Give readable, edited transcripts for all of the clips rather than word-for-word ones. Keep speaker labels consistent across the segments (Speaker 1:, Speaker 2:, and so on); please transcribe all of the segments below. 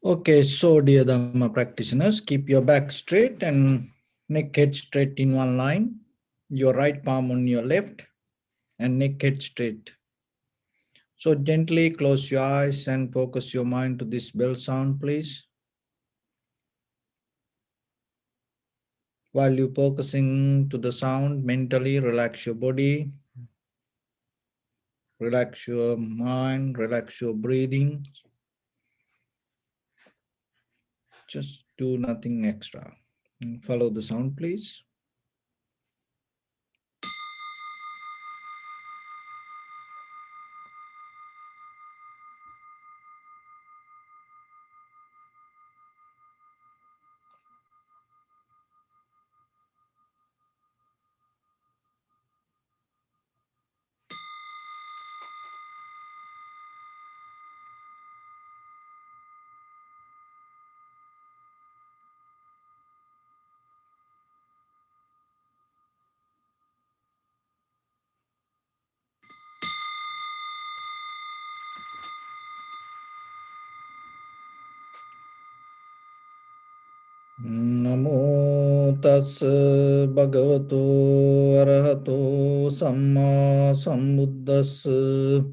Speaker 1: Okay, so dear Dhamma practitioners, keep your back straight and neck head straight in one line. Your right palm on your left and neck head straight. So gently close your eyes and focus your mind to this bell sound, please. While you're focusing to the sound, mentally relax your body, relax your mind, relax your breathing. Just do nothing extra. And follow the sound, please. Namo tassa bhagavato arahato samma sambuddhassa.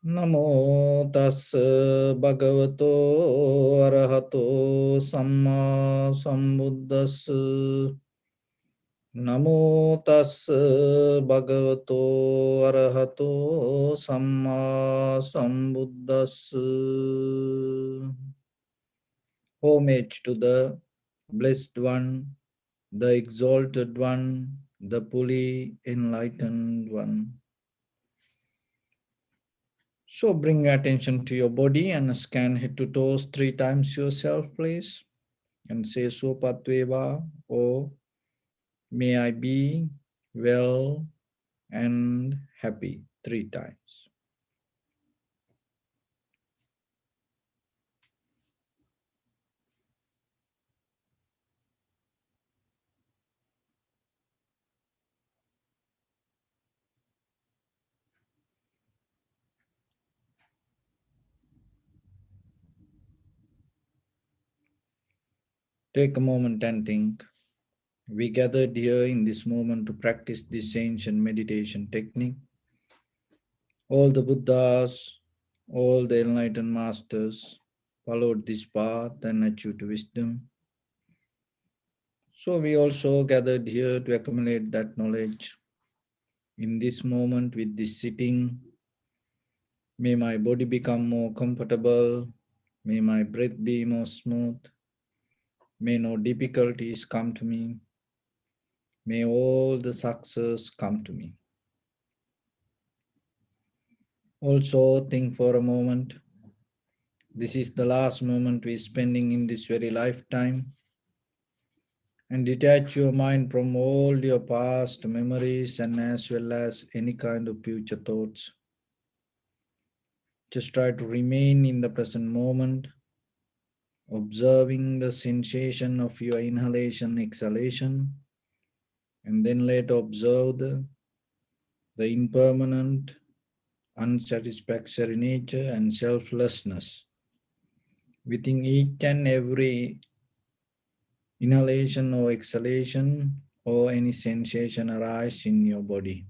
Speaker 1: Namo tassa bhagavato arahato samma sambuddhassa. Namo tassa bhagavato arahato samma sambuddhassa. Homage to the Blessed One, the Exalted One, the fully enlightened One. So bring your attention to your body and scan head to toes 3 times yourself, please. And say Sopatveva, or may I be well and happy 3 times. Take a moment and think. We gathered here in this moment to practice this ancient meditation technique. All the Buddhas, all the enlightened masters followed this path and achieved wisdom. So we also gathered here to accumulate that knowledge. In this moment with this sitting, may my body become more comfortable, may my breath be more smooth, may no difficulties come to me, may all the success come to me. Also think for a moment, this is the last moment we're spending in this very lifetime, and detach your mind from all your past memories and as well as any kind of future thoughts. Just try to remain in the present moment, observing the sensation of your inhalation, exhalation, and then let observe the impermanent, unsatisfactory nature and selflessness within each and every inhalation or exhalation or any sensation arise in your body.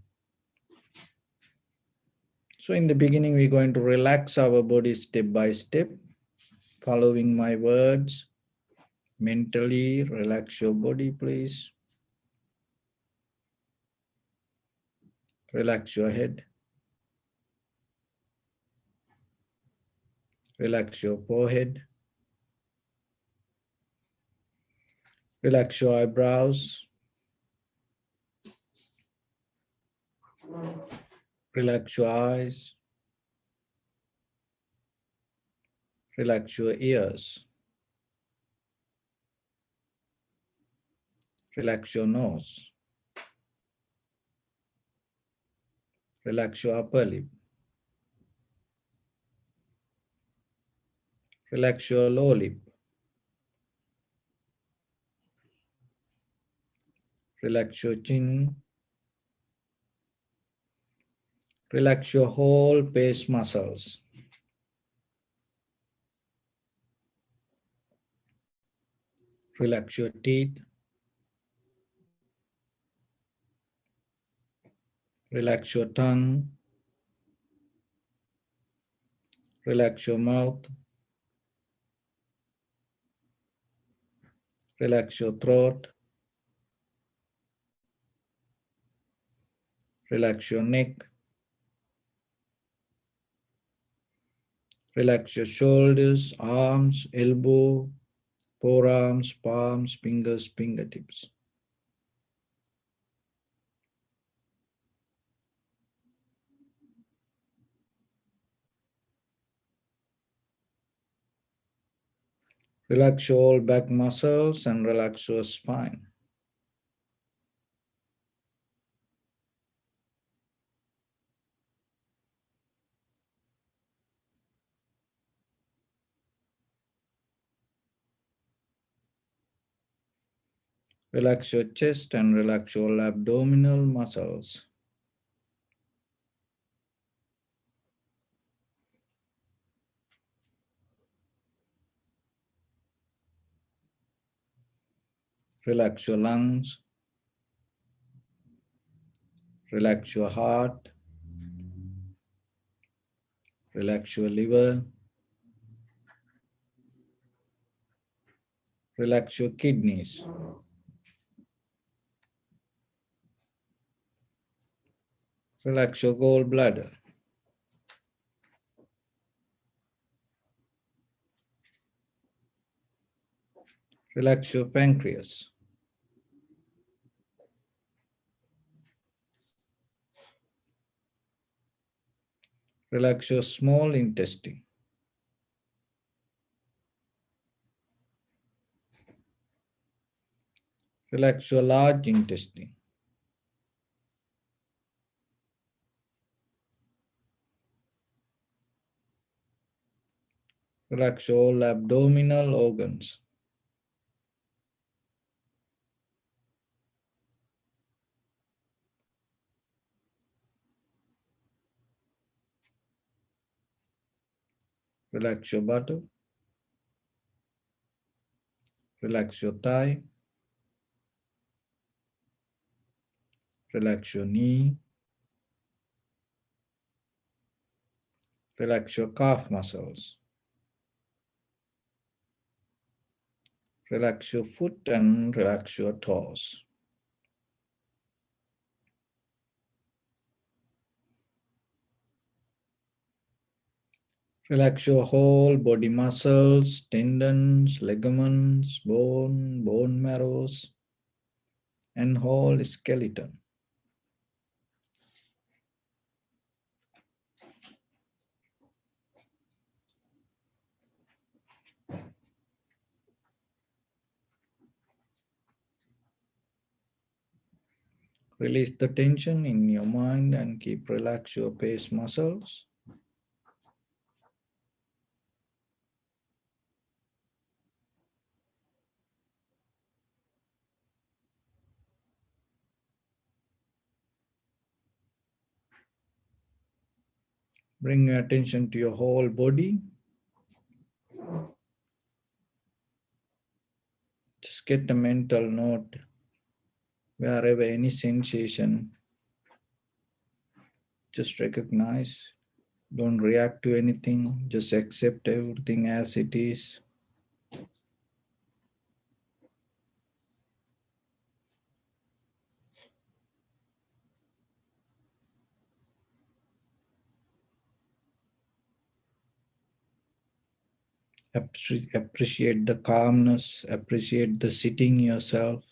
Speaker 1: So in the beginning, we're going to relax our body step by step, following my words. Mentally relax your body, please. Relax your head. Relax your forehead. Relax your eyebrows. Relax your eyes. Relax your ears. Relax your nose. Relax your upper lip. Relax your lower lip. Relax your chin. Relax your whole face muscles. Relax your teeth. Relax your tongue. Relax your mouth. Relax your throat. Relax your neck. Relax your shoulders, arms, elbow, forearms, palms, fingers, fingertips. Relax your back muscles and relax your spine. Relax your chest and relax your abdominal muscles. Relax your lungs. Relax your heart. Relax your liver. Relax your kidneys. Relax your gallbladder. Relax your pancreas. Relax your small intestine. Relax your large intestine. Relax all abdominal organs. Relax your buttock. Relax your thigh. Relax your knee. Relax your calf muscles. Relax your foot and relax your toes. Relax your whole body muscles, tendons, ligaments, bone marrows, and whole skeleton. Release the tension in your mind and keep relax your face muscles. Bring your attention to your whole body. Just get a mental note wherever any sensation, just recognize. Don't react to anything, just accept everything as it is. Appreciate the calmness, appreciate the sitting yourself.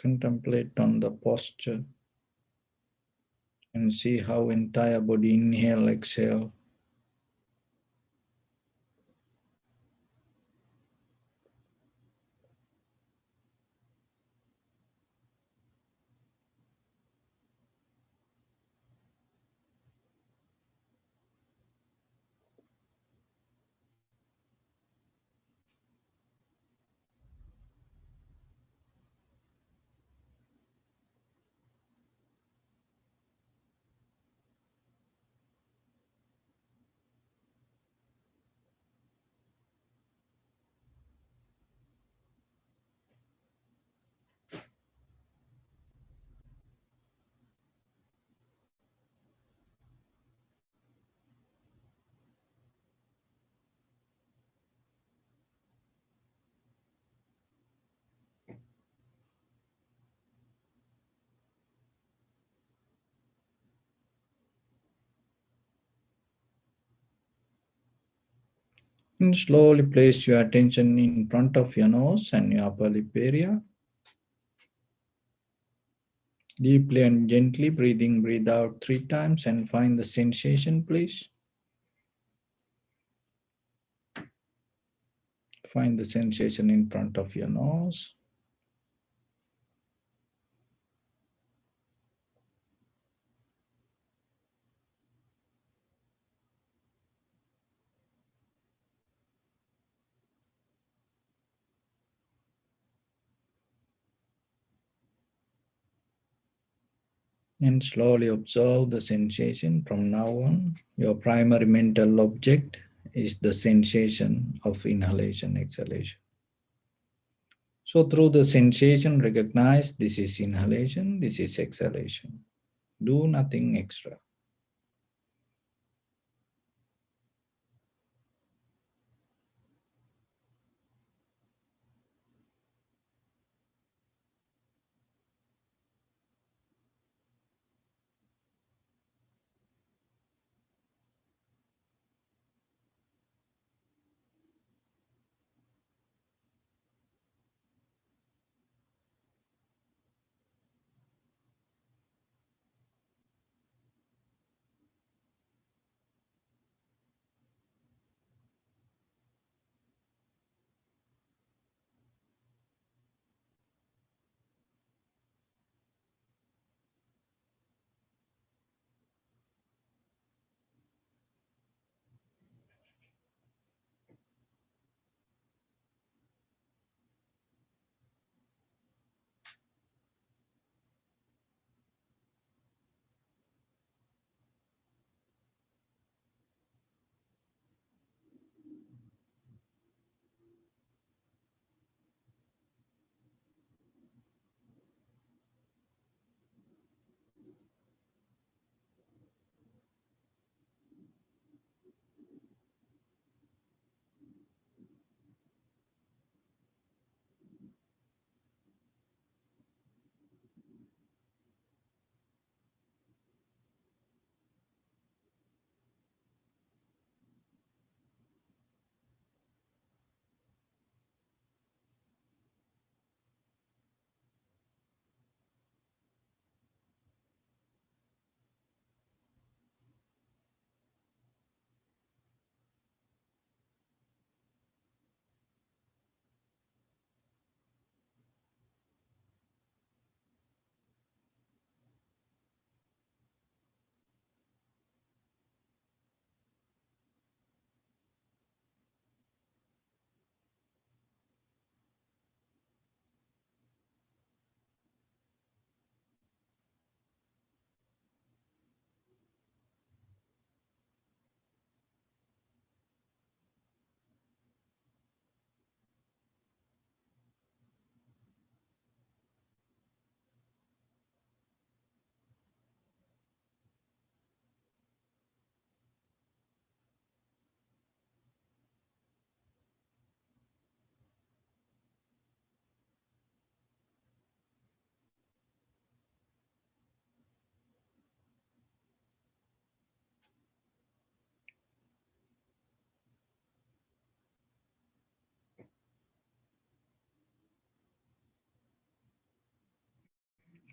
Speaker 1: Contemplate on the posture and see how entire body inhale, exhale. And slowly place your attention in front of your nose and your upper lip area. Deeply and gently breathing, breathe out 3 times and find the sensation, please. Find the sensation in front of your nose. And slowly observe the sensation. From now on, your primary mental object is the sensation of inhalation, exhalation. So through the sensation, recognize this is inhalation, this is exhalation. Do nothing extra.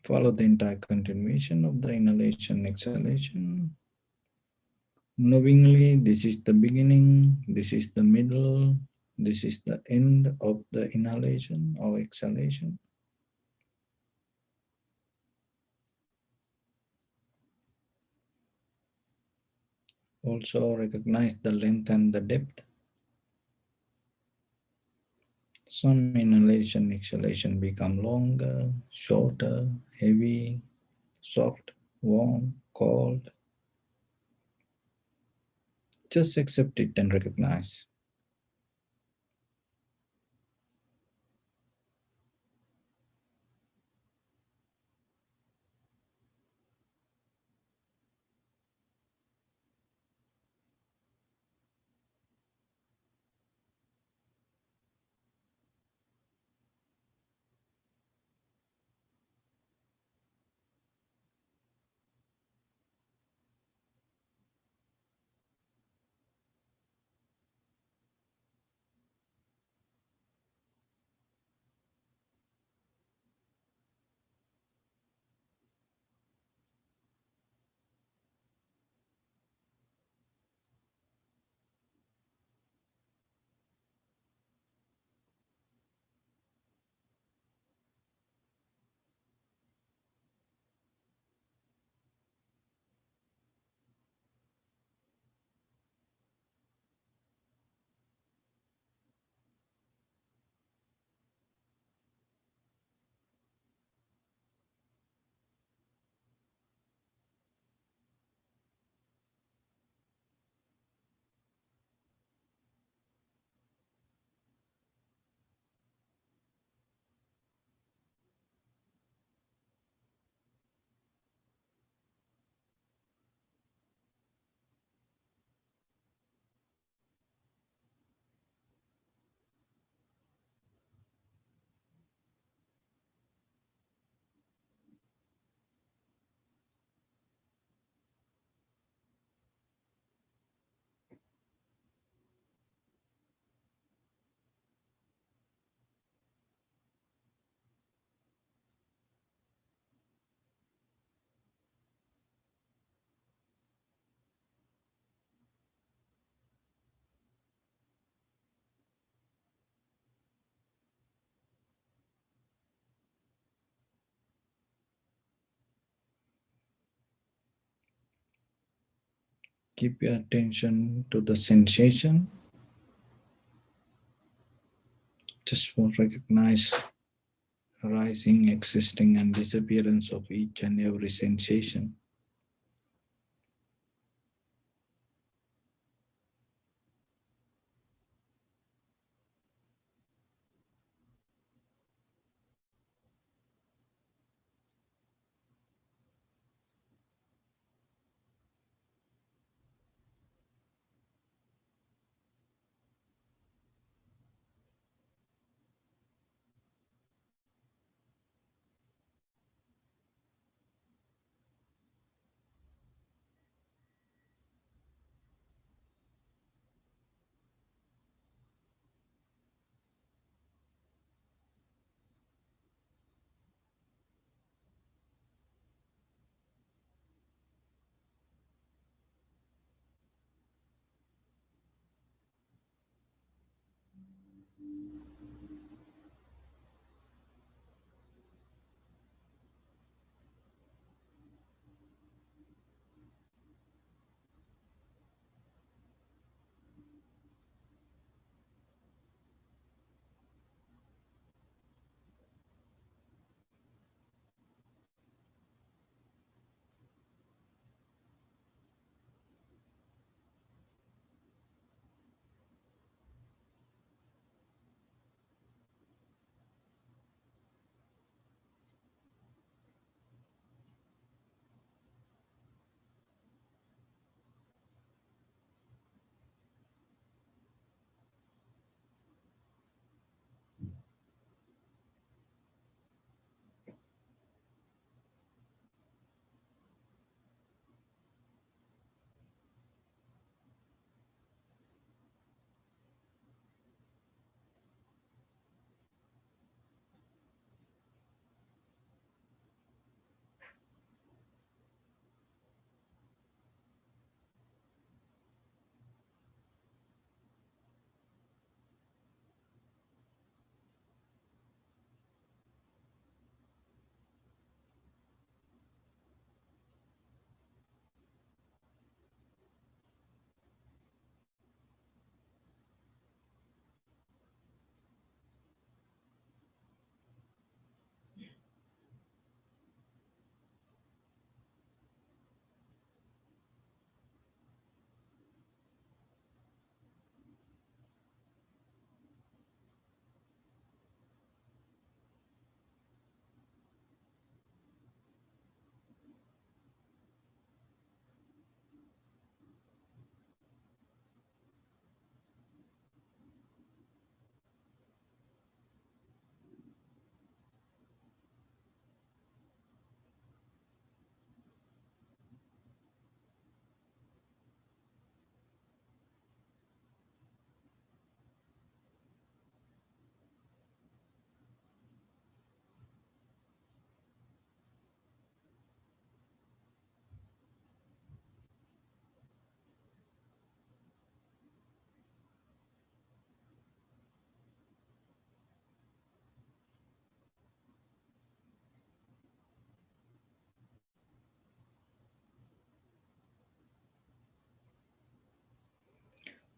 Speaker 1: Follow the entire continuation of the inhalation, exhalation. Knowingly, this is the beginning, this is the middle, this is the end of the inhalation or exhalation. Also recognize the length and the depth. Some inhalation, exhalation become longer, shorter, heavy, soft, warm, cold. Just accept it and recognize. Keep your attention to the sensation. Just recognize arising, existing, and disappearance of each and every sensation.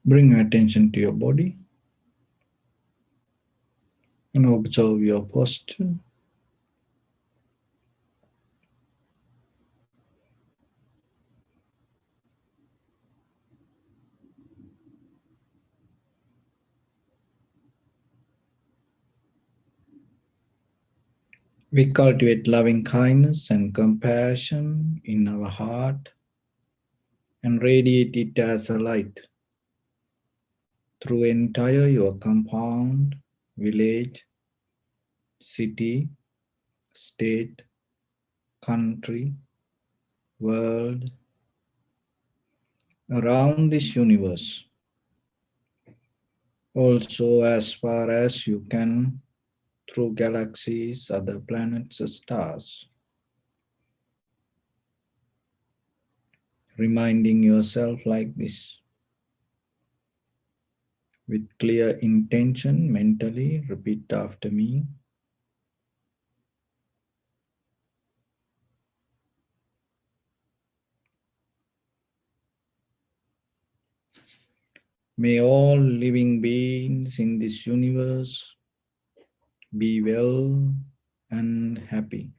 Speaker 1: Bring your attention to your body and observe your posture. We cultivate loving kindness and compassion in our heart and radiate it as a light through entire your compound, village, city, state, country, world, around this universe. Also, as far as you can, through galaxies, other planets, stars. Reminding yourself like this. With clear intention, mentally repeat after me. May all living beings in this universe be well and happy.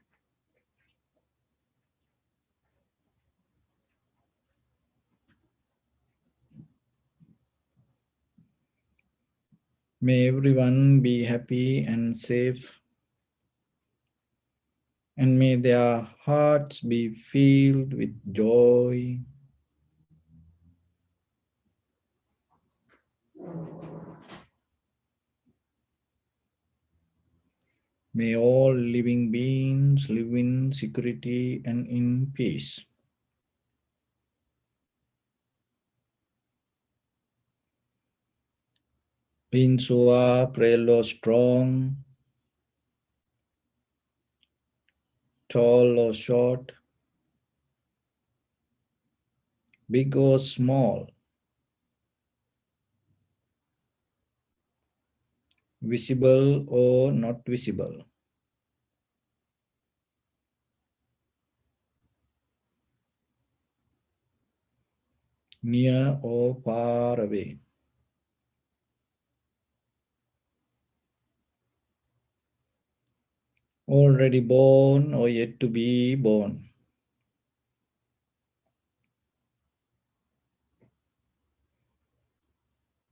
Speaker 1: May everyone be happy and safe, and may their hearts be filled with joy. May all living beings live in security and in peace. Beings who are frail or strong, tall or short, big or small, visible or not visible, near or far away, already born or yet to be born.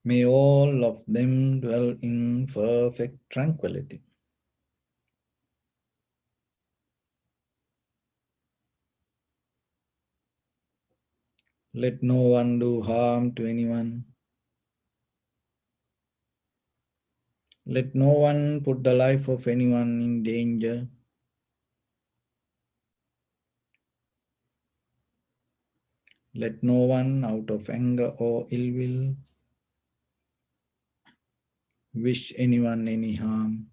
Speaker 1: May all of them dwell in perfect tranquility. Let no one do harm to anyone. Let no one put the life of anyone in danger. Let no one, out of anger or ill will, wish anyone any harm.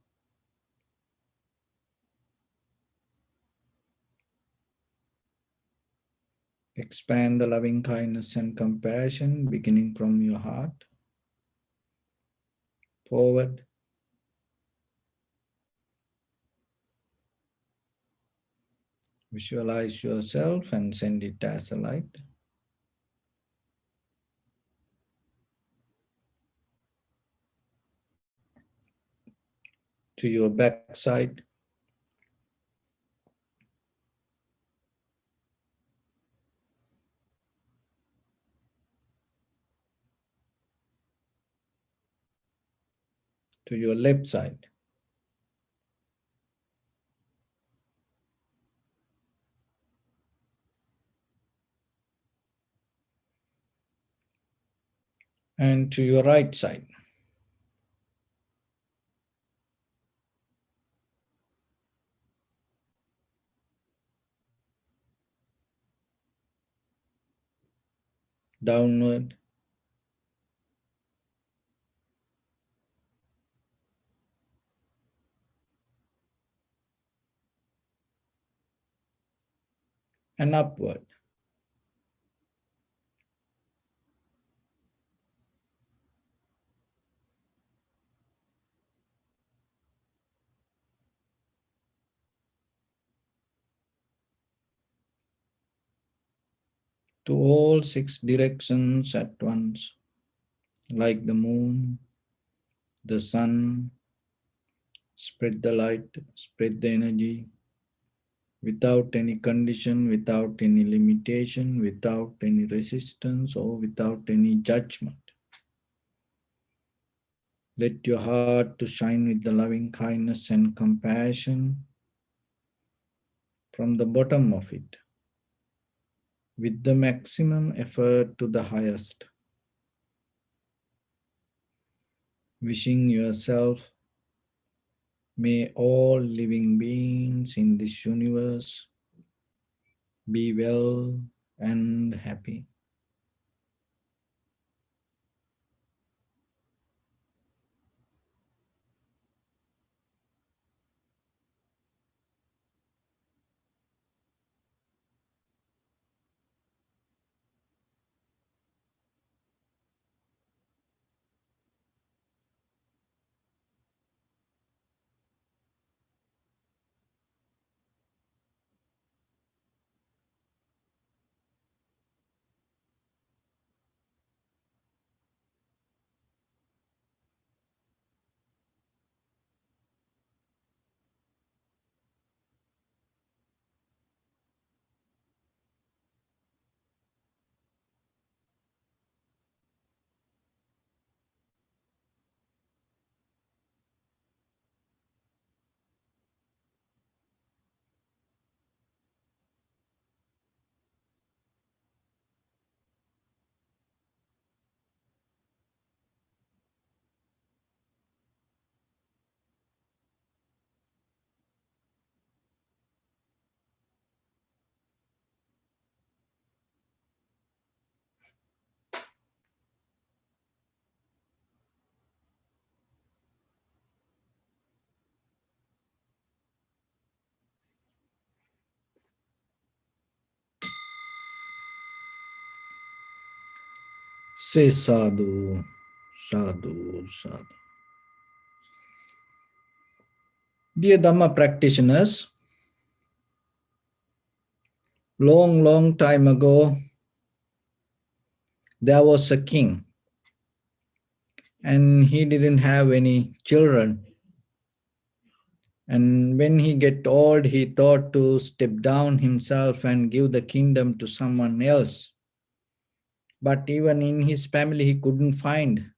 Speaker 1: Expand the loving kindness and compassion beginning from your heart forward. Visualize yourself and send it as a light to your backside, to your left side, and to your right side. Downward and upward. To all six directions at once, like the moon, the sun. Spread the light, spread the energy without any condition, without any limitation, without any resistance, or without any judgment. Let your heart to shine with the loving kindness and compassion from the bottom of it, with the maximum effort to the highest. Wishing yourself, may all living beings in this universe be well and happy. Say sadhu, sadhu, sadhu. Dear Dhamma practitioners, long time ago, there was a king and he didn't have any children. And when he get old, he thought to step down himself and give the kingdom to someone else. But even in his family, he couldn't find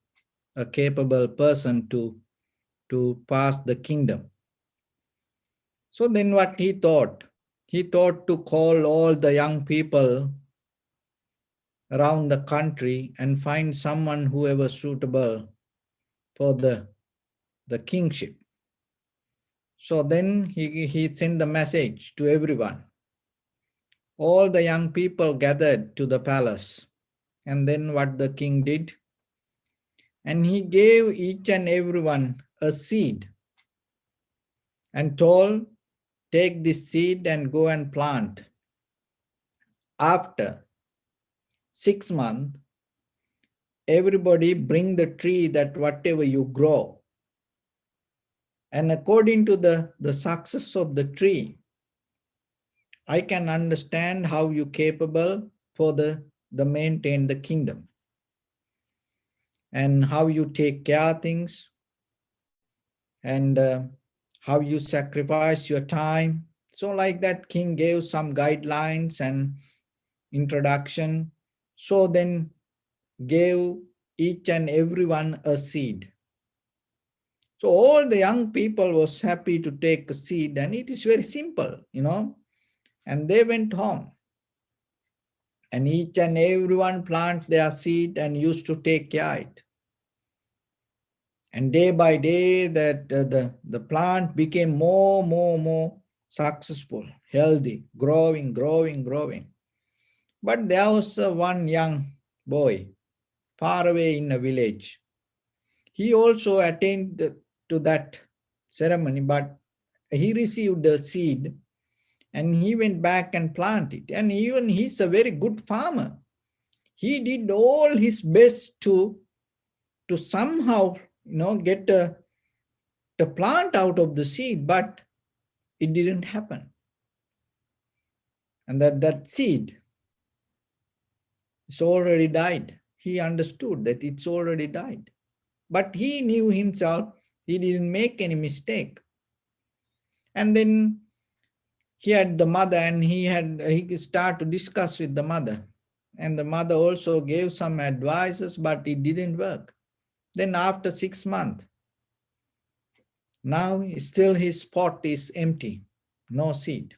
Speaker 1: a capable person to pass the kingdom. So then what he thought? He thought to call all the young people around the country and find someone whoever suitable for the kingship. So then he sent the message to everyone. All the young people gathered to the palace. And then what the king did? And he gave each and everyone a seed and told, take this seed and go and plant. After 6 months, everybody bring the tree that whatever you grow. And according to the success of the tree, I can understand how you capable for the maintain the kingdom and how you take care of things and how you sacrifice your time. So like that, king gave some guidelines and introduction. So then gave each and everyone a seed. So all the young people was happy to take a seed, and it is very simple, and they went home. And each and everyone plant their seed and used to take care of it. And day by day, that the plant became more successful, healthy, growing. But there was one young boy far away in a village. He also attained to that ceremony, but he received the seed and he went back and planted. And even he's a very good farmer. He did all his best to somehow, get the plant out of the seed, but it didn't happen. And that seed is already died. He understood that it's already died. But he knew himself, he didn't make any mistake. And then he had the mother and he started to discuss with the mother. And the mother also gave some advices, but it didn't work. Then after 6 months, now still his pot is empty, no seed.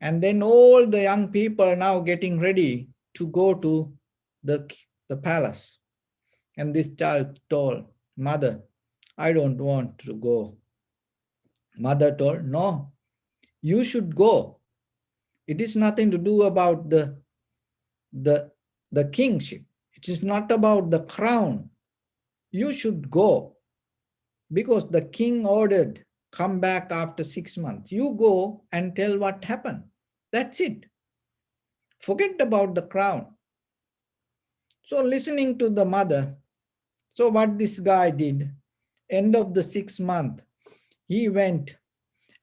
Speaker 1: And then all the young people now getting ready to go to the palace. And this child told, mother, I don't want to go. Mother told, no, you should go. It is nothing to do about the kingship. It is not about the crown. You should go because the king ordered, come back after 6 months. You go and tell what happened. That's it. Forget about the crown. So listening to the mother, so what this guy did, end of the 6th month, he went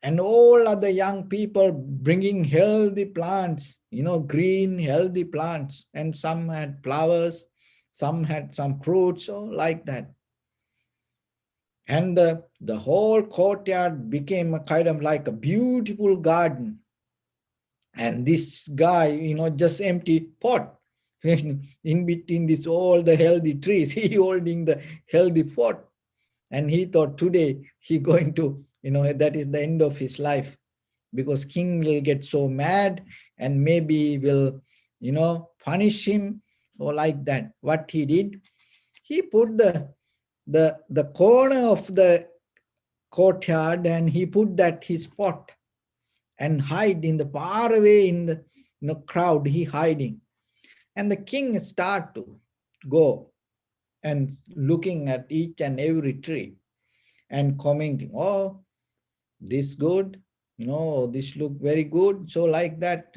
Speaker 1: and all other young people bringing healthy plants, green healthy plants, and some had flowers, some had some fruits, or like that. And the whole courtyard became a kind of like a beautiful garden. And this guy, just empty pot. In between this all the healthy trees, he holding the healthy pot. And he thought today he going to, that is the end of his life. Because king will get so mad and maybe will, punish him or like that. What he did, he put the corner of the courtyard and he put that his pot and hide in the far away in the crowd, he hiding. And the king start to go and looking at each and every tree and commenting, oh, this good, this look very good. So like that,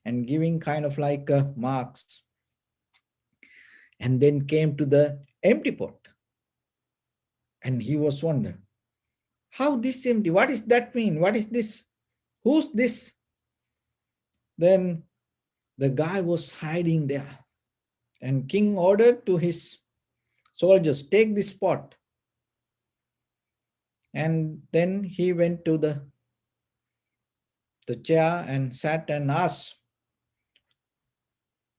Speaker 1: and giving kind of like marks. and then came to the empty pot. And he was wondering, how this empty? What does that mean? What is this? Who's this? Then the guy was hiding there. And king ordered to his soldiers, take this pot. And then he went to the chair and sat and asked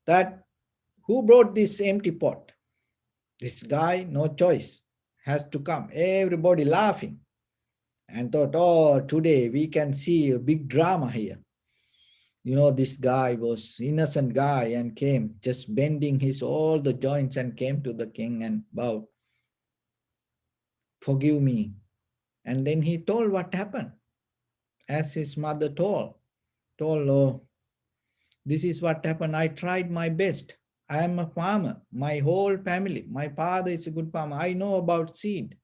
Speaker 1: that, who brought this empty pot? This guy, no choice, has to come. Everybody laughing and thought, oh, today we can see a big drama here. You know, this guy was innocent guy and came just bending his all the joints and came to the king and bowed. Forgive me. And then he told what happened. As his mother told, oh, this is what happened. I tried my best. I am a farmer. My whole family, my father is a good farmer. I know about seed.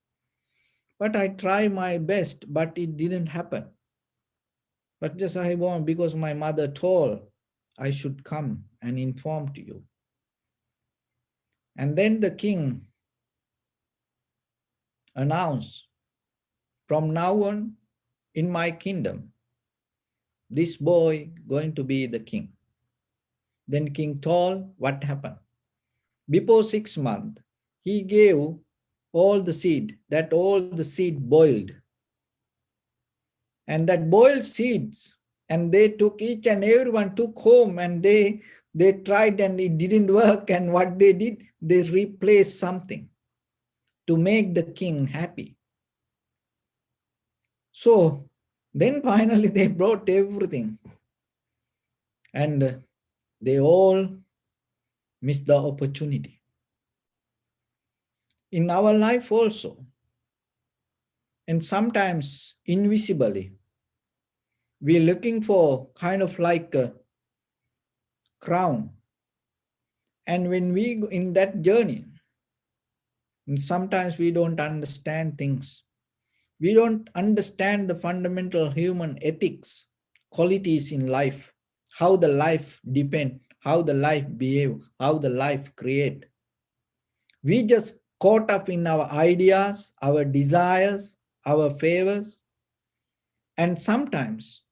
Speaker 1: But I tried my best, but it didn't happen. But just I want, because my mother told I should come and inform to you. And then the king announced, from now on in my kingdom, this boy going to be the king. Then king told what happened. Before 6 months, he gave all the seed, that all the seed boiled. And that boiled seeds, and they took, each and everyone took home, and they tried and it didn't work. And what they did, they replaced something to make the king happy. So then finally they brought everything, and they all missed the opportunity. In our life also, and sometimes invisibly, we're looking for kind of like a crown. And when we go in that journey, and sometimes we don't understand things. We don't understand the fundamental human ethics, qualities in life, how the life depend, how the life behave, how the life create. We just caught up in our ideas, our desires, our favors. And sometimes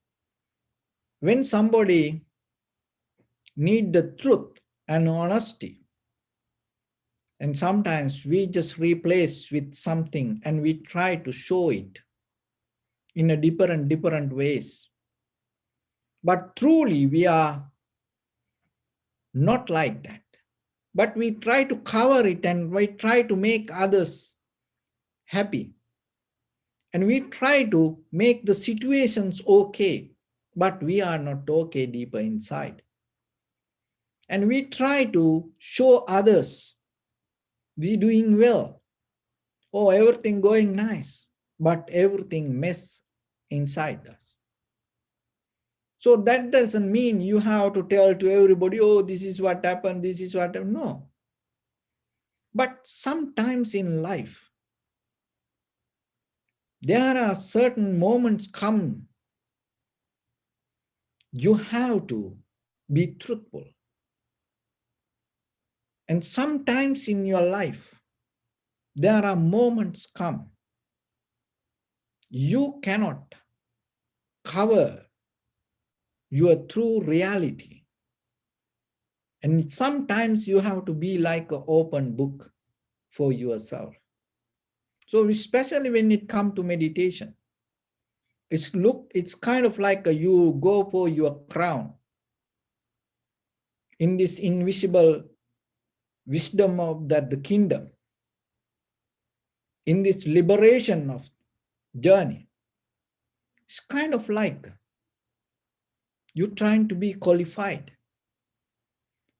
Speaker 1: when somebody need the truth and honesty, and sometimes we just replace with something and we try to show it in a different ways. But truly we are not like that. But we try to cover it and we try to make others happy. And we try to make the situations okay, but we are not okay deeper inside. And we try to show others we doing well. Oh, everything going nice, but everything mess inside us. So that doesn't mean you have to tell to everybody, oh, this is what happened, this is what happened. No. But sometimes in life, there are certain moments come, you have to be truthful. And sometimes in your life, there are moments come, you cannot cover your true reality. And sometimes you have to be like an open book for yourself. So especially when it comes to meditation, it's kind of like you go for your crown in this invisible wisdom of the kingdom, in this liberation of journey. It's kind of like you're trying to be qualified.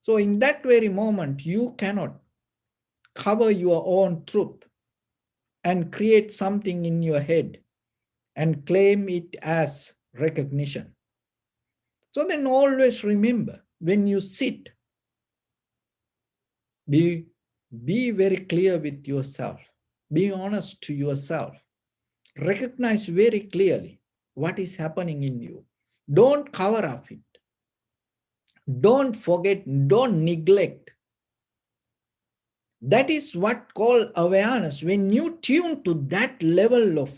Speaker 1: So in that very moment, you cannot cover your own truth and create something in your head and claim it as recognition. So then always remember, when you sit, be very clear with yourself. Be honest to yourself. Recognize very clearly what is happening in you. Don't cover up it. Don't forget, don't neglect That is what called awareness. When you tune to that level of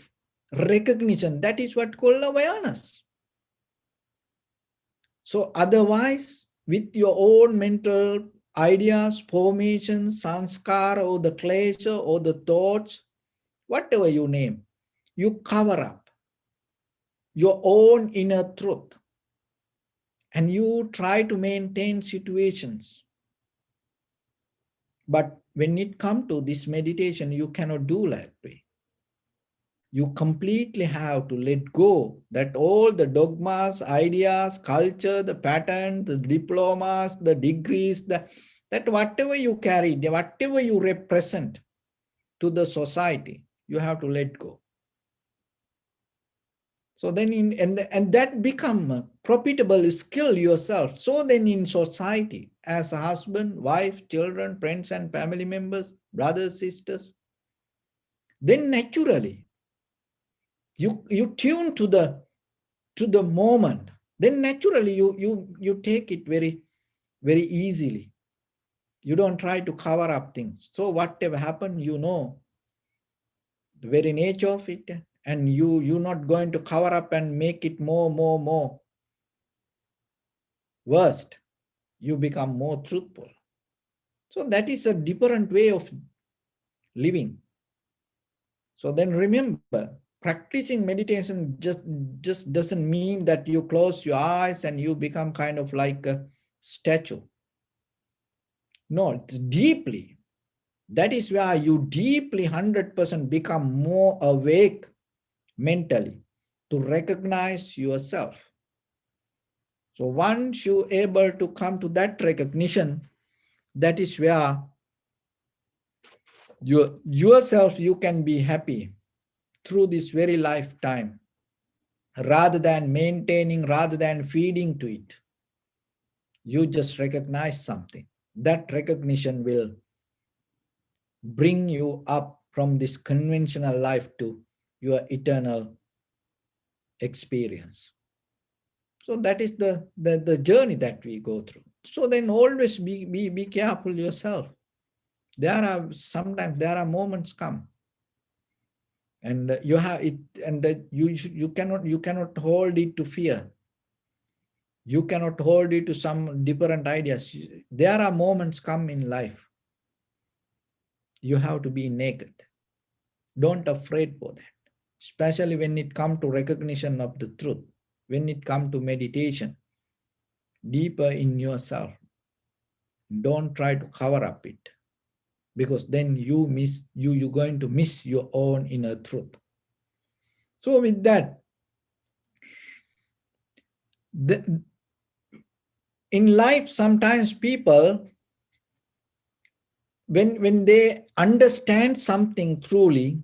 Speaker 1: recognition, that is what called awareness. So otherwise, with your own mental ideas, formations, sanskara, or the klesha, or the thoughts, whatever you name, you cover up your own inner truth and you try to maintain situations. But when it comes to this meditation, you cannot do that way. You completely have to let go that all the dogmas, ideas, culture, the pattern, the diplomas, the degrees, that whatever you carry, whatever you represent to the society, you have to let go. So then and that become a profitable skill yourself. So then in society, as a husband, wife, children, friends and family members, brothers, sisters, then naturally you tune to the moment, then naturally you take it very easily. You don't try to cover up things. So whatever happened, you know the very nature of it, and you're not going to cover up and make it more worst. You become more truthful. So that is a different way of living. So then remember, practicing meditation just doesn't mean that you close your eyes and you become kind of like a statue. No, it's deeply. That is where you deeply 100% become more awake mentally to recognize yourself. So once you're able to come to that recognition, that is where yourself you can be happy through this very lifetime, rather than maintaining, rather than feeding to it. You just recognize something. That recognition will bring you up from this conventional life to your eternal experience. So that is the journey that we go through. So then always be careful yourself. Sometimes there are moments come, and you have it, and you cannot hold it to fear. You cannot hold it to some different ideas. There are moments come in life. You have to be naked. Don't afraid for that. Especially when it comes to recognition of the truth, when it comes to meditation, deeper in yourself. Don't try to cover up it, because then you're going to miss your own inner truth. So with that, in life, sometimes people, when they understand something truly,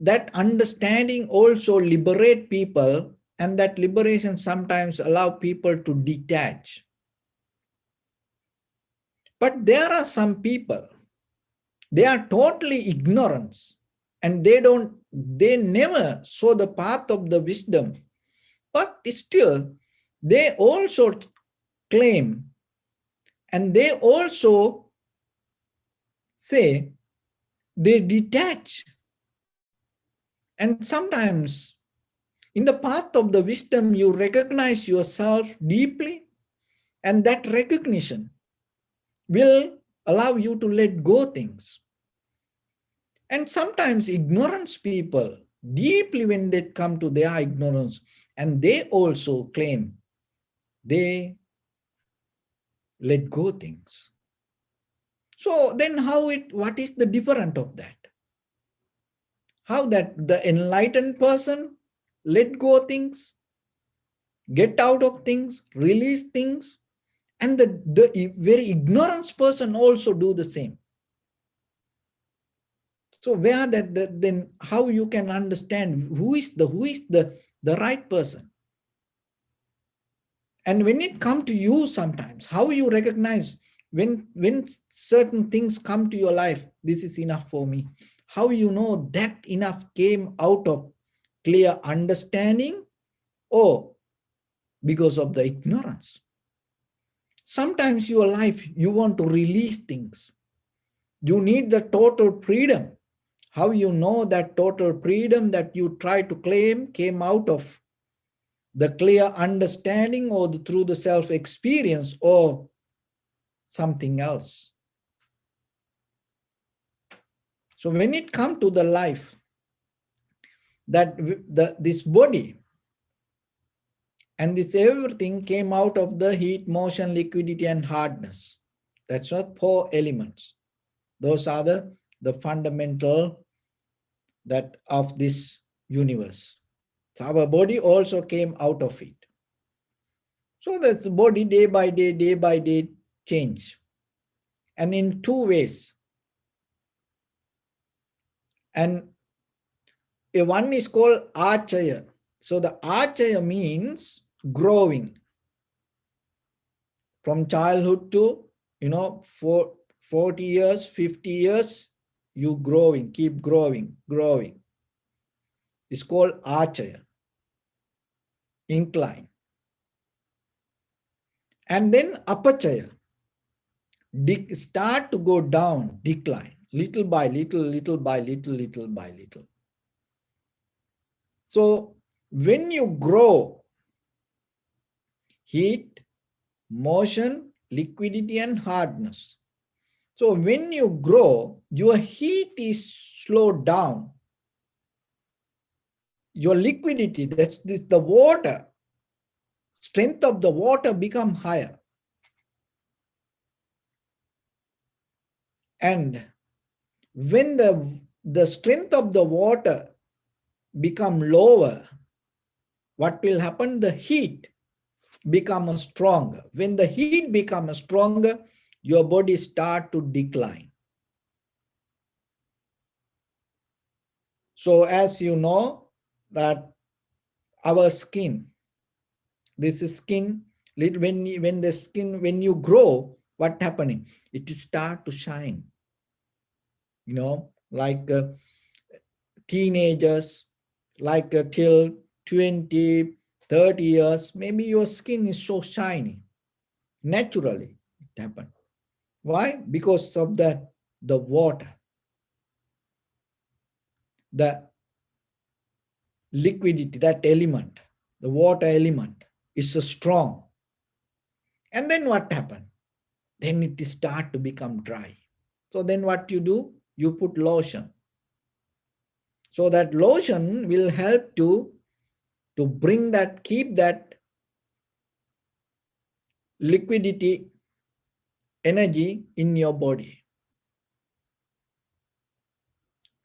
Speaker 1: that understanding also liberate people, and that liberation sometimes allow people to detach. But there are some people, they are totally ignorant, and they never saw the path of the wisdom, but still they also claim, and they also say they detach. And sometimes in the path of the wisdom, you recognize yourself deeply, and that recognition will allow you to let go things. And sometimes ignorance people, deeply when they come to their ignorance, and they also claim they let go things. So then what is the difference of that? How that the enlightened person let go things, get out of things, release things, and the very ignorant person also do the same. So where then how you can understand who is the right person? And when it come to you, sometimes how you recognize when certain things come to your life, this is enough for me. How you know that enough came out of clear understanding or because of the ignorance? Sometimes your life, you want to release things. You need the total freedom. How you know that total freedom that you try to claim came out of the clear understanding or through the self-experience or something else? So when it comes to the life, that this body and this everything came out of the heat, motion, liquidity, and hardness. That's what 4 elements. Those are the fundamental that of this universe. So our body also came out of it. So that's the body day by day change. And in 2 ways. And one is called achaya. So the achaya means growing. From childhood to, 40 years, 50 years, you growing, keep growing. It's called achaya, incline. And then apachaya, start to go down, decline, little by little, little by little, little by little. So when you grow, heat, motion, liquidity, and hardness. So when you grow, your heat is slowed down. Your liquidity, that's this, the water, strength of the water become higher. And when the strength of the water become lower, what will happen? The heat becomes stronger. When the heat becomes stronger, your body start to decline. So as you know that our skin, this is skin, when the skin, when you grow, what happening? It start to shine. Like teenagers, like till 20, 30 years, maybe your skin is so shiny. Naturally, it happens. Why? Because of the water. The liquidity, that element, the water element is so strong. And then what happened? Then it start to become dry. So then what you do? You put lotion. So that lotion will help to bring that, keep that liquidity, energy in your body.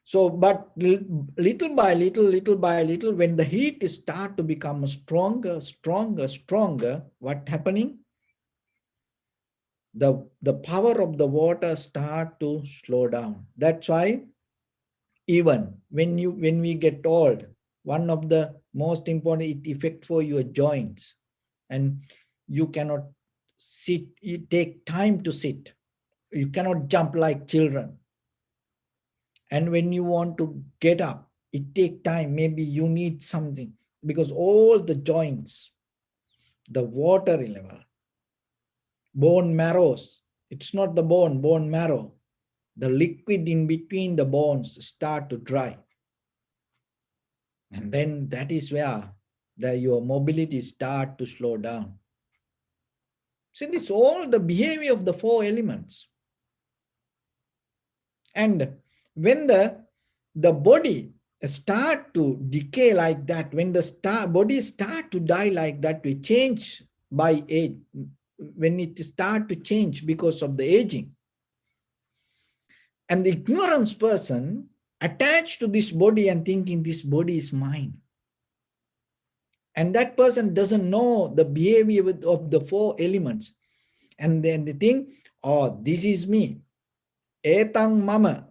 Speaker 1: So, but little by little, when the heat start to become stronger, what happening? The power of the water start to slow down. That's why even when we get old, one of the most important effect for your joints, and you cannot sit, you take time to sit. You cannot jump like children. And when you want to get up, it takes time. Maybe you need something because all the joints, the water level, bone marrows, it's not the bone marrow. The liquid in between the bones start to dry. And then that is where your mobility start to slow down. See, this all the behavior of the 4 elements. And when the body start to decay like that, when the body start to die like that, we change by age, when it start to change because of the aging. And the ignorance person attached to this body and thinking this body is mine. And that person doesn't know the behavior of the 4 elements. And then they think, oh, this is me. Etang mama.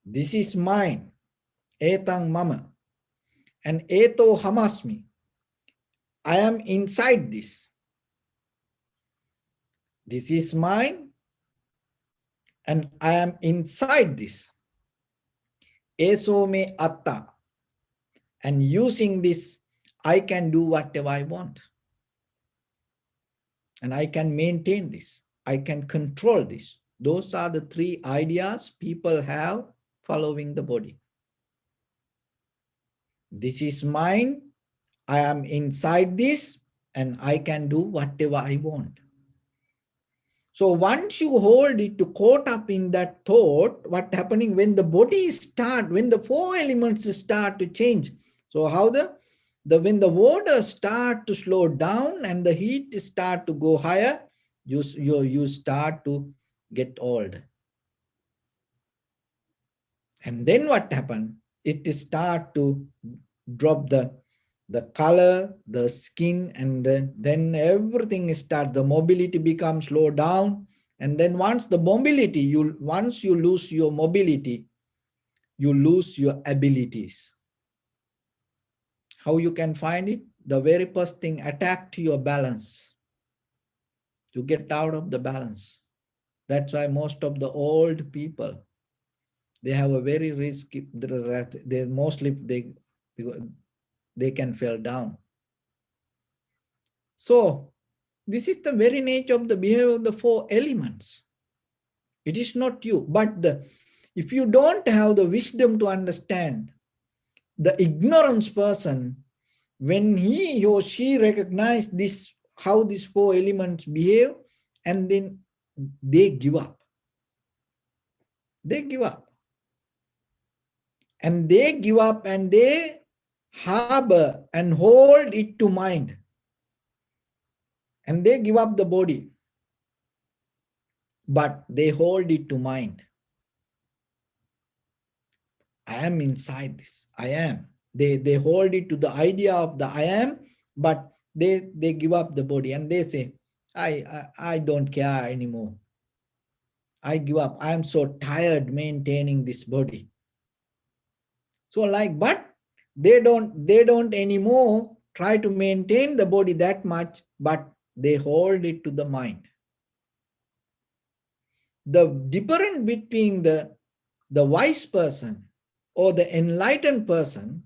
Speaker 1: This is mine. Etang mama. And eto hamasmi. I am inside this. This is mine. And I am inside this. Eso me atta. And using this, I can do whatever I want. And I can maintain this. I can control this. Those are the three ideas people have following the body. This is mine. I am inside this and I can do whatever I want. So once you hold it to caught up in that thought, what happening when the body start, when the four elements start to change. So how when the water start to slow down and the heat start to go higher, you start to get old. And then what happened? It start to drop the color, the skin, and then everything start, the mobility becomes slow down. And then once the mobility, once you lose your mobility, you lose your abilities. How you can find it? The very first thing, attack to your balance. To get out of the balance. That's why most of the old people, they have a very risky, they mostly, they can fall down. So this is the very nature of the behavior of the four elements. It is not you, but if you don't have the wisdom to understand, the ignorance person, when he or she recognize this, how these four elements behave, and then they give up. They give up. And they give up and they harbor and hold it to mind. And they give up the body. But they hold it to mind. I am inside this. I am. They hold it to the idea of the I am, but they give up the body and they say, I don't care anymore. I give up. I am so tired maintaining this body. So but they don't anymore try to maintain the body that much, but they hold it to the mind. The difference between the wise person or the enlightened person,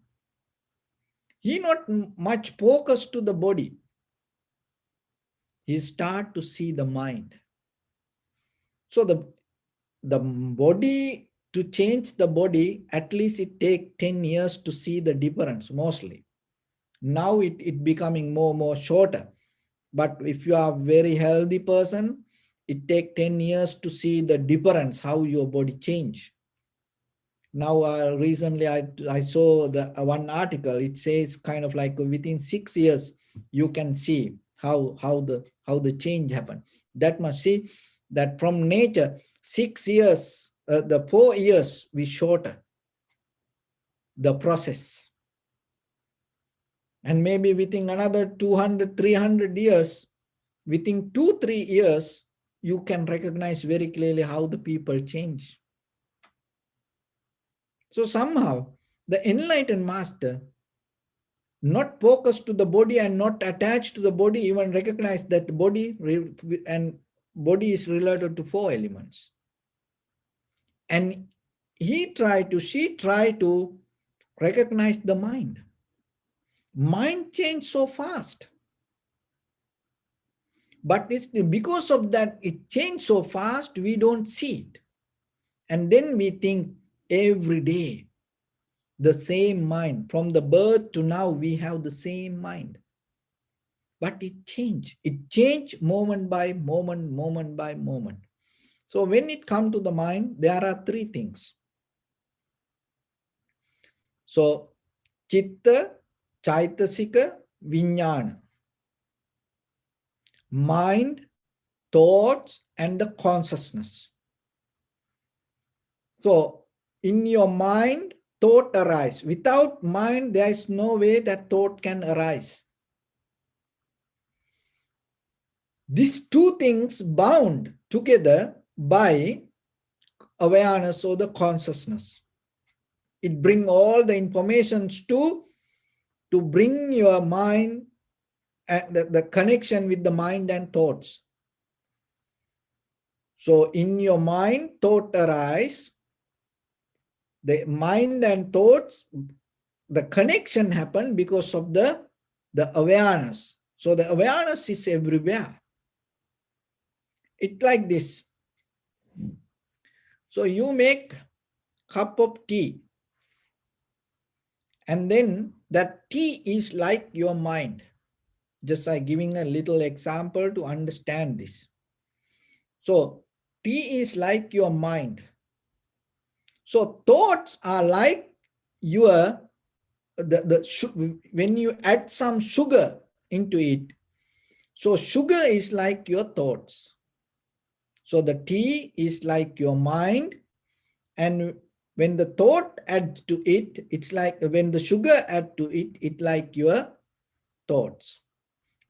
Speaker 1: he not much focused to the body. He start to see the mind. So the body, to change the body, at least it take 10 years to see the difference mostly. Now it becoming more shorter. But if you are a very healthy person, it take 10 years to see the difference, how your body change. Now, recently I saw the one article. It says kind of like within 6 years, you can see how the change happened. That must see that from nature, 6 years, the 4 years we shorter the process. And maybe within another 200, 300 years, within 2-3 years, you can recognize very clearly how the people change. So somehow the enlightened master, not focused to the body and not attached to the body, even recognize that body and body is related to 4 elements. And she tried to recognize the mind. Mind changed so fast. But it's because of that, it changed so fast, we don't see it. And then we think every day, the same mind. From the birth to now, we have the same mind. But it changed. It changed moment by moment, moment by moment. So when it comes to the mind, there are 3 things. So, Chitta, Chaitasika, Vijnana. Mind, thoughts, and the consciousness. So, in your mind, thought arise. Without mind, there is no way that thought can arise. These 2 things bound together by awareness or the consciousness. It brings all the informations to bring your mind and the connection with the mind and thoughts. So in your mind, thought arise. The mind and thoughts, the connection happen because of the awareness. So the awareness is everywhere. It's like this. So you make cup of tea, and then that tea is like your mind. Just I giving a little example to understand this. So tea is like your mind. So thoughts are like your when you add some sugar into it. So sugar is like your thoughts. So the tea is like your mind, and when the thought adds to it, it's like when the sugar add to it, it like your thoughts.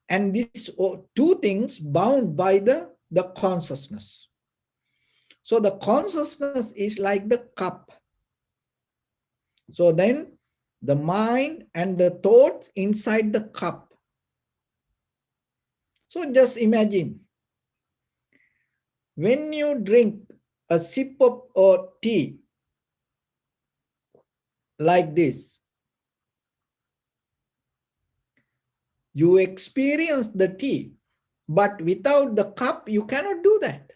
Speaker 1: And these two things bound by the consciousness. So the consciousness is like the cup. So then the mind and the thoughts inside the cup. So just imagine when you drink a sip of tea like this, you experience the tea, but without the cup, you cannot do that.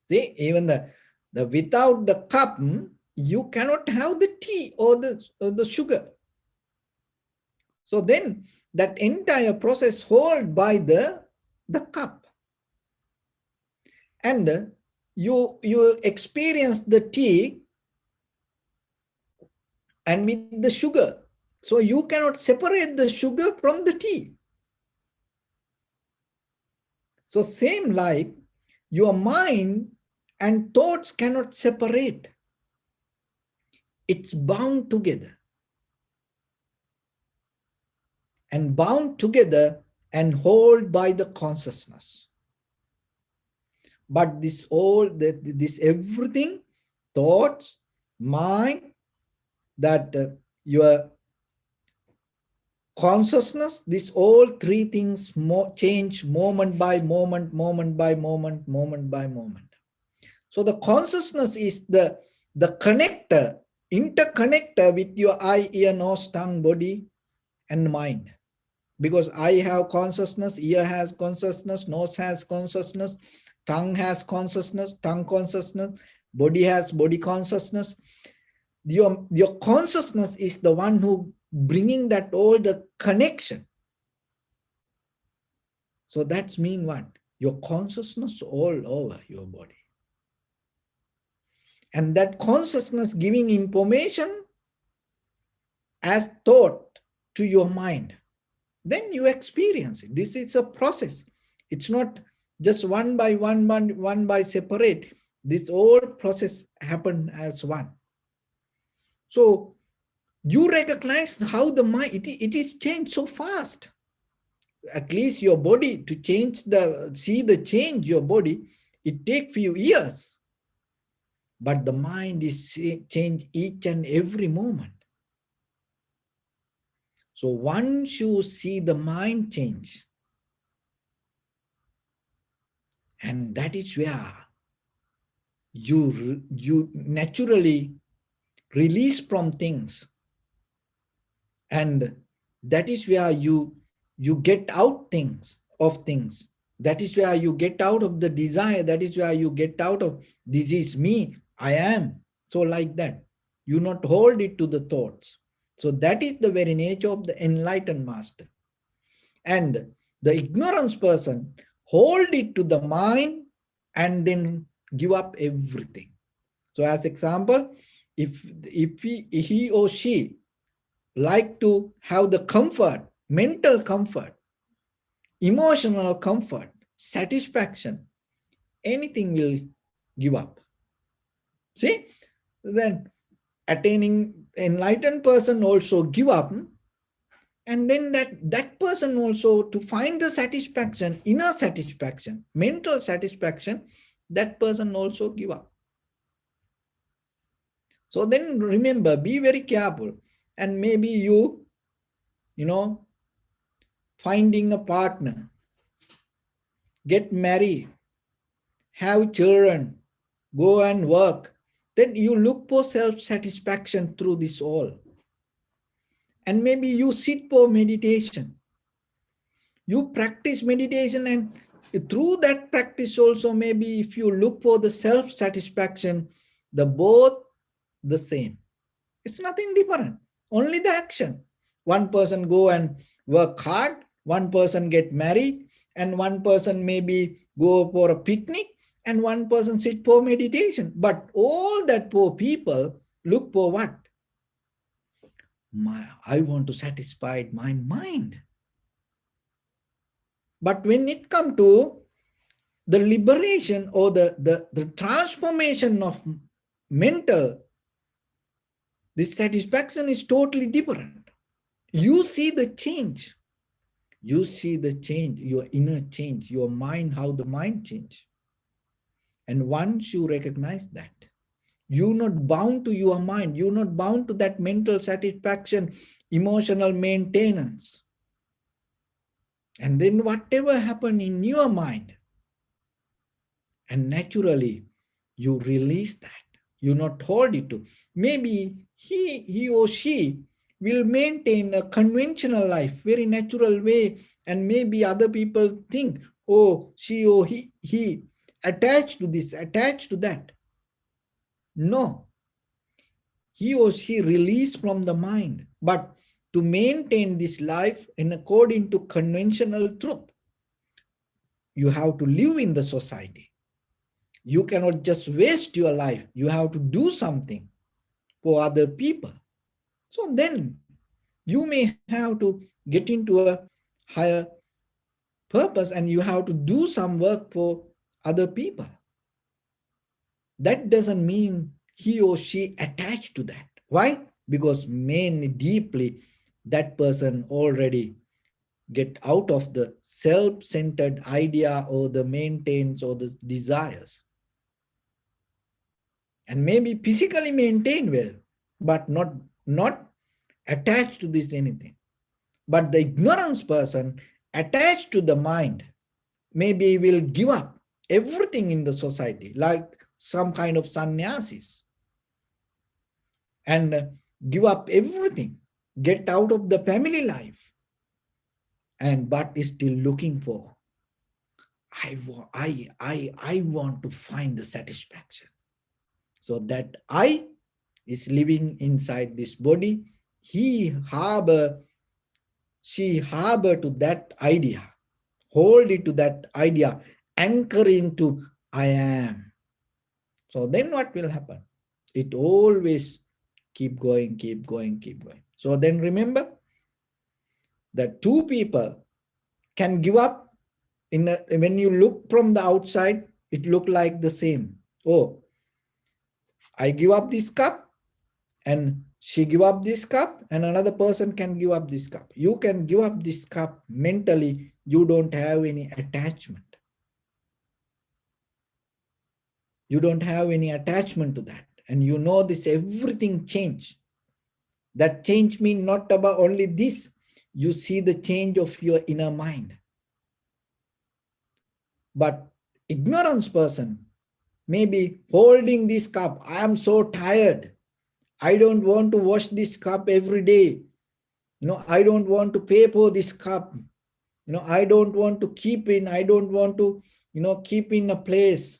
Speaker 1: See, even the without the cup, you cannot have the tea or the sugar. So then that entire process hold by the cup. And you experience the tea and with the sugar. So you cannot separate the sugar from the tea. So same like your mind and thoughts cannot separate. It's bound together. And bound together and hold by the consciousness. But this everything, thoughts, mind, that your consciousness, these all three things change moment by moment, moment by moment, moment by moment. So the consciousness is the connector, interconnector with your eye, ear, nose, tongue, body, and mind. Because eye have consciousness, ear has consciousness, nose has consciousness, tongue has consciousness, tongue consciousness, body has body consciousness. Your consciousness is the one who bringing that all the connection. So that's mean what? Your consciousness all over your body. And that consciousness giving information as thought to your mind. Then you experience it. This is a process. It's not just one by one by separate. This whole process happen as one. So you recognize how the mind, it is changed so fast. At least your body to change see the change your body, it take few years. But the mind is changed each and every moment. So once you see the mind change, and that is where you naturally release from things, and that is where you get out of things. That is where you get out of the desire. That is where you get out of this is me, I am. So like that, you not hold it to the thoughts. So that is the very nature of the enlightened master. And the ignorance person hold it to the mind and then give up everything. So as example, if he or she like to have the comfort, mental comfort, emotional comfort, satisfaction, anything will give up. See, then attaining enlightened person also give up, and then that person also to find the satisfaction, inner satisfaction, mental satisfaction, that person also give up. So then remember, be very careful, and maybe you finding a partner, get married, have children, go and work, then you look for self-satisfaction through this all. And maybe you sit for meditation. You practice meditation and through that practice also, maybe if you look for the self-satisfaction, the both the same. It's nothing different. Only the action. One person go and work hard, one person get married, and one person maybe go for a picnic, and one person sit for meditation. But all that poor people look for what? I want to satisfy my mind. But when it comes to the liberation or the transformation of mental, this satisfaction is totally different. You see the change. You see the change, your inner change, your mind, how the mind change. And once you recognize that, you're not bound to your mind, you're not bound to that mental satisfaction, emotional maintenance. And then whatever happened in your mind, and naturally you release that. You not hold it to. Maybe he or she will maintain a conventional life, very natural way, and maybe other people think, oh, she or he attached to this, attached to that. No, he or she released from the mind. But to maintain this life in according to conventional truth, you have to live in the society. You cannot just waste your life. You have to do something for other people. So then you may have to get into a higher purpose and you have to do some work for other people. That doesn't mean he or she attached to that. Why? Because mainly deeply that person already get out of the self-centered idea or the maintains or the desires. And maybe physically maintain well, but not attached to this anything. But the ignorance person attached to the mind maybe will give up everything in the society, like some kind of sannyasis, and give up everything, get out of the family life, and but is still looking for, I want to find the satisfaction. So that I is living inside this body, she harbor to that idea, hold it to that idea, anchor into I am. So then what will happen? It always keep going, keep going, keep going. So then remember that two people can give up when you look from the outside, it look like the same. Oh, I give up this cup and she give up this cup and another person can give up this cup. You can give up this cup mentally. You don't have any attachment. You don't have any attachment to that. And you know this, everything change. That change means not about only this. You see the change of your inner mind. But ignorance person may be holding this cup. I am so tired. I don't want to wash this cup every day. I don't want to pay for this cup. I don't want to keep in. I don't want to, keep in a place.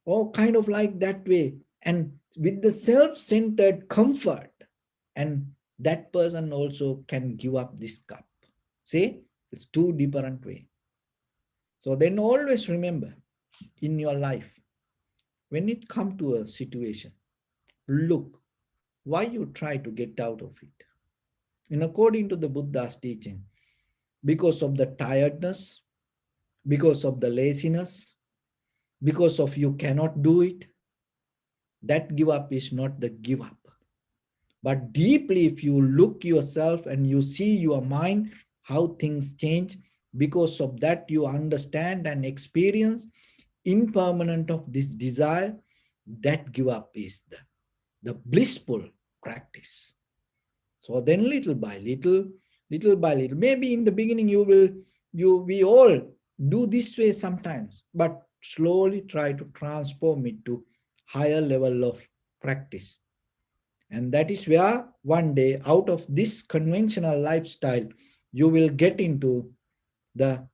Speaker 1: Or kind of like that way. And with the self-centered comfort, and that person also can give up this cup. See, it's two different ways. So then always remember in your life, when it comes to a situation, look why you try to get out of it. And according to the Buddha's teaching, because of the tiredness, because of the laziness, because of you cannot do it, that give up is not the give up. But deeply, if you look yourself and you see your mind, how things change, because of that you understand and experience impermanent of this desire, that give up is the blissful practice. So then little by little, maybe in the beginning we all do this way sometimes, but slowly try to transform it to higher level of practice. And that is where one day out of this conventional lifestyle, you will get into the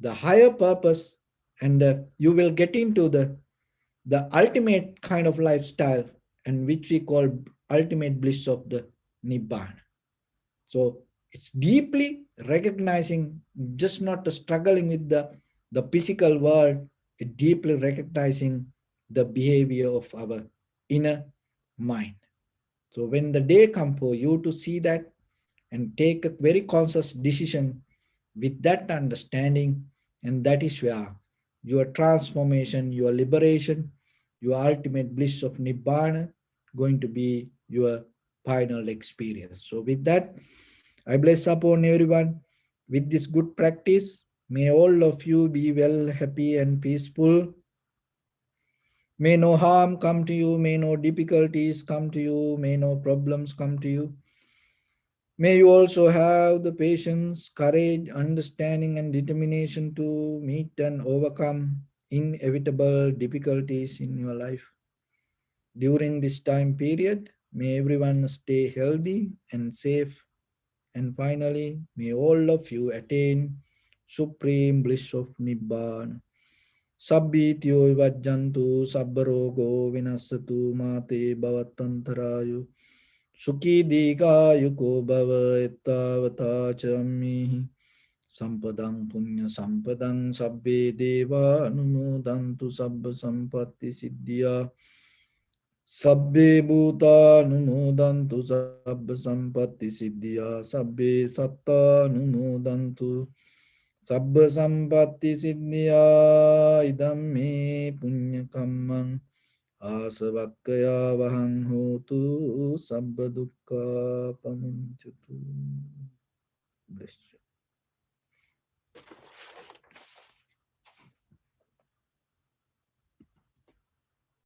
Speaker 1: the higher purpose, and you will get into the ultimate kind of lifestyle, and which we call ultimate bliss of the Nibbana. So it's deeply recognizing, just not the struggling with the physical world, it deeply recognizing the behavior of our inner mind. So when the day comes for you to see that and take a very conscious decision with that understanding, and that is where your transformation, your liberation, your ultimate bliss of Nibbana going to be your final experience. So with that, I bless upon everyone with this good practice. May all of you be well, happy and peaceful. May no harm come to you, may no difficulties come to you, may no problems come to you. May you also have the patience, courage, understanding, and determination to meet and overcome inevitable difficulties in your life. During this time period, may everyone stay healthy and safe. And finally, may all of you attain supreme bliss of Nibbana. Sabbityo vajjantu sabbarogo vinasatu mate bhavatantarayu. Sukhi dikayuko bhava ettavata chammihi. Sampadang punya sampadang sabbe deva anumodantu sabba sampatti siddhya. Sabbe bhuta anumodantu sabba sampatti siddhya. Sabbe satta anumodantu sabba sampatti siddhya. Idam me punya kammang asavakkaya vahang hotu sabba dukkha pamuncatu. Bless you.